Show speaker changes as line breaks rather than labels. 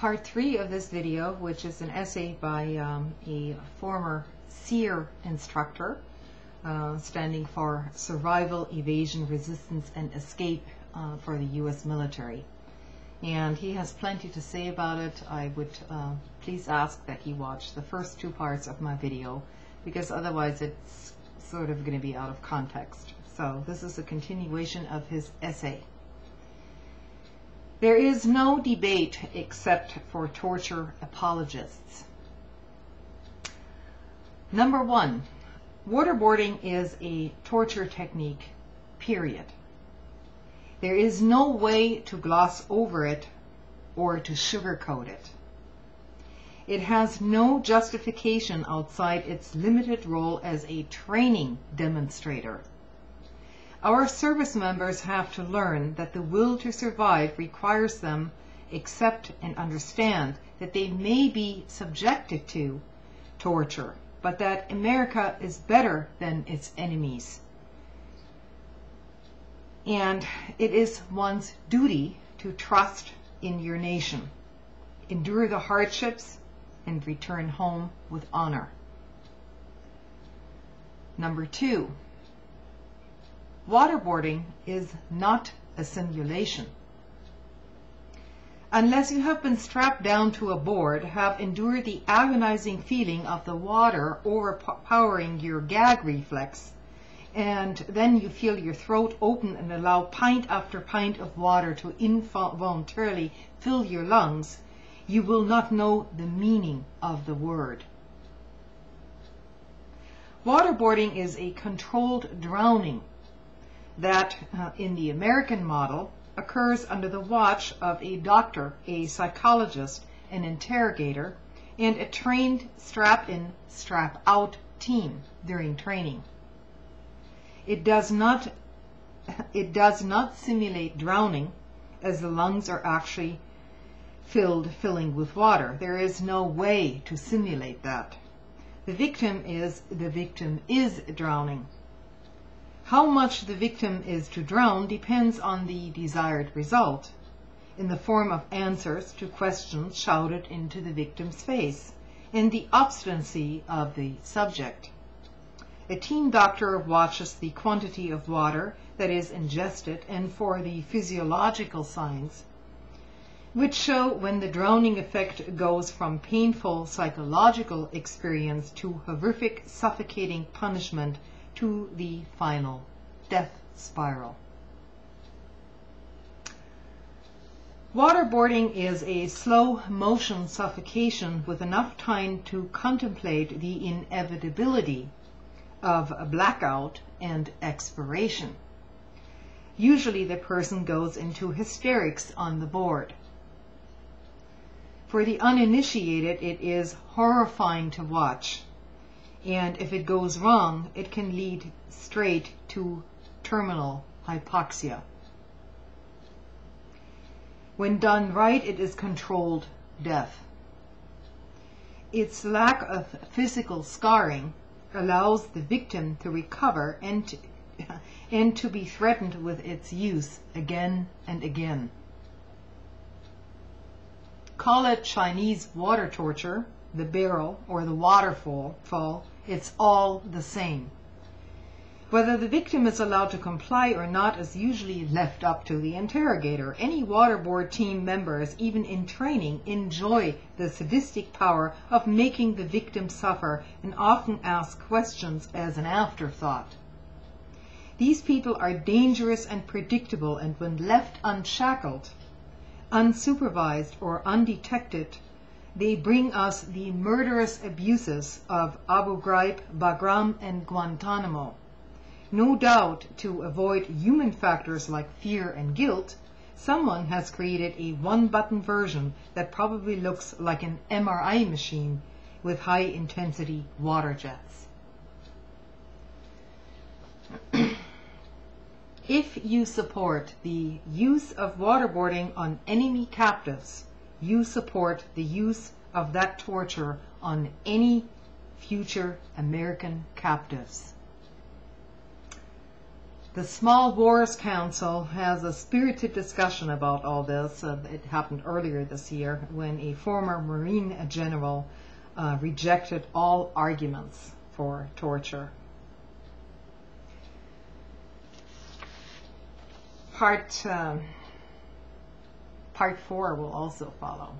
Part 3 of this video, which is an essay by a former SERE instructor, standing for Survival, Evasion, Resistance, and Escape for the U.S. military. And he has plenty to say about it. I would please ask that he watch the first 2 parts of my video, because otherwise it's sort of going to be out of context. So this is a continuation of his essay. There is no debate except for torture apologists. Number 1, waterboarding is a torture technique, period. There is no way to gloss over it or to sugarcoat it. It has no justification outside its limited role as a training demonstrator. Our service members have to learn that the will to survive requires them accept and understand that they may be subjected to torture, but that America is better than its enemies. And it is one's duty to trust in your nation, endure the hardships, and return home with honor. Number 2, waterboarding is not a simulation. Unless you have been strapped down to a board, have endured the agonizing feeling of the water overpowering your gag reflex, and then you feel your throat open and allow pint after pint of water to involuntarily fill your lungs, you will not know the meaning of the word. Waterboarding is a controlled drowning that, in the American model, occurs under the watch of a doctor, a psychologist, an interrogator, and a trained strap-in, strap-out team during training. It does not simulate drowning, as the lungs are actually filling with water. There is no way to simulate that. The victim is drowning. How much the victim is to drown depends on the desired result, in the form of answers to questions shouted into the victim's face, and the obstinacy of the subject. A team doctor watches the quantity of water that is ingested and for the physiological signs, which show when the drowning effect goes from painful psychological experience to horrific suffocating punishment to the final death spiral. Waterboarding is a slow motion suffocation with enough time to contemplate the inevitability of a blackout and expiration. Usually the person goes into hysterics on the board. For the uninitiated, it is horrifying to watch. And if it goes wrong, it can lead straight to terminal hypoxia. When done right, it is controlled death. Its lack of physical scarring allows the victim to recover and to be threatened with its use again and again. Call it Chinese water torture, the barrel, or the waterfall, it's all the same. Whether the victim is allowed to comply or not is usually left up to the interrogator. Any waterboard team members, even in training, enjoy the sadistic power of making the victim suffer and often ask questions as an afterthought. These people are dangerous and predictable, and when left unshackled, unsupervised, or undetected, they bring us the murderous abuses of Abu Ghraib, Bagram, and Guantanamo. No doubt, to avoid human factors like fear and guilt, someone has created a one-button version that probably looks like an MRI machine with high-intensity water jets. If you support the use of waterboarding on enemy captives, you support the use of that torture on any future American captives. The Small Wars Council has a spirited discussion about all this. It happened earlier this year when a former Marine general rejected all arguments for torture. Part 4 will also follow.